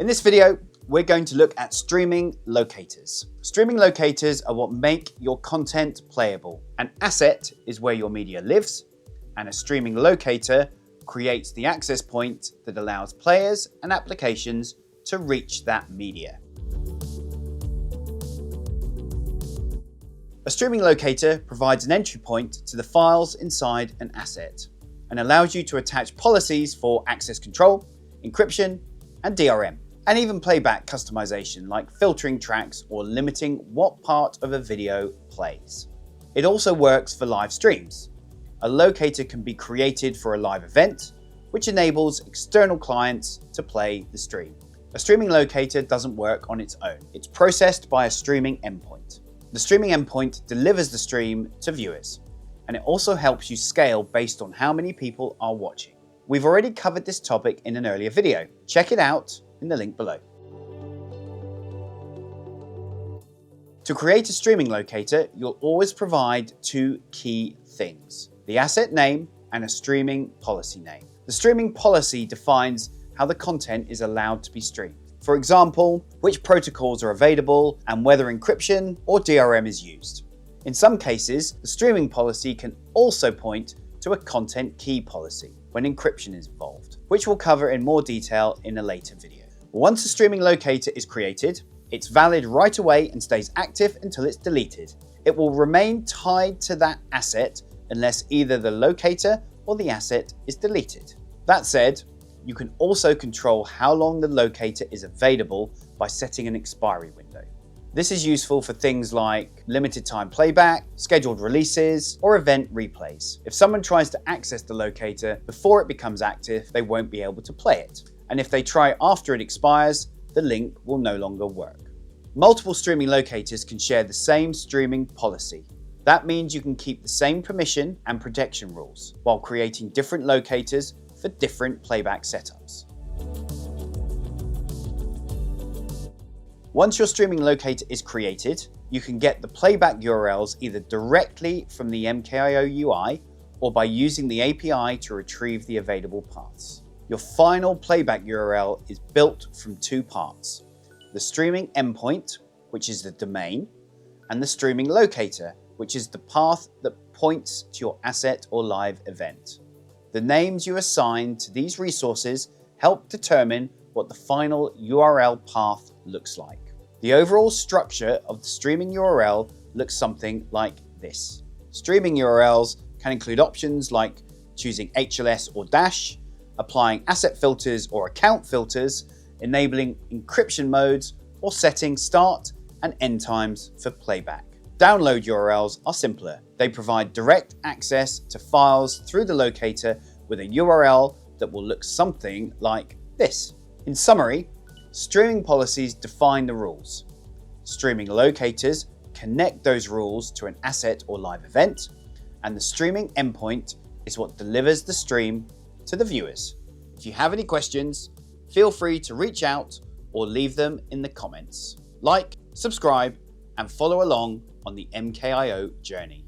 In this video, we're going to look at streaming locators. Streaming locators are what make your content playable. An asset is where your media lives, and a streaming locator creates the access point that allows players and applications to reach that media. A streaming locator provides an entry point to the files inside an asset and allows you to attach policies for access control, encryption, and DRM, and even playback customization like filtering tracks or limiting what part of a video plays. It also works for live streams. A locator can be created for a live event, which enables external clients to play the stream. A streaming locator doesn't work on its own. It's processed by a streaming endpoint. The streaming endpoint delivers the stream to viewers, and it also helps you scale based on how many people are watching. We've already covered this topic in an earlier video. Check it out in the link below. To create a streaming locator, you'll always provide two key things: the asset name and a streaming policy name. The streaming policy defines how the content is allowed to be streamed. For example, which protocols are available and whether encryption or DRM is used. In some cases, the streaming policy can also point to a content key policy when encryption is involved, which we'll cover in more detail in a later video. Once a streaming locator is created, it's valid right away and stays active until it's deleted. It will remain tied to that asset unless either the locator or the asset is deleted. That said, you can also control how long the locator is available by setting an expiry window. This is useful for things like limited time playback, scheduled releases, or event replays. If someone tries to access the locator before it becomes active, they won't be able to play it. And if they try after it expires, the link will no longer work. Multiple streaming locators can share the same streaming policy. That means you can keep the same permission and protection rules while creating different locators for different playback setups. Once your streaming locator is created, you can get the playback URLs either directly from the MKIO UI or by using the API to retrieve the available paths. Your final playback URL is built from two parts: the streaming endpoint, which is the domain, and the streaming locator, which is the path that points to your asset or live event. The names you assign to these resources help determine what the final URL path looks like. The overall structure of the streaming URL looks something like this. Streaming URLs can include options like choosing HLS or dash, applying asset filters or account filters, enabling encryption modes, or setting start and end times for playback. Download URLs are simpler. They provide direct access to files through the locator with a URL that will look something like this. In summary, streaming policies define the rules. Streaming locators connect those rules to an asset or live event, and the streaming endpoint is what delivers the stream to the viewers. If you have any questions, feel free to reach out or leave them in the comments. Like, subscribe, and follow along on the MKIO journey.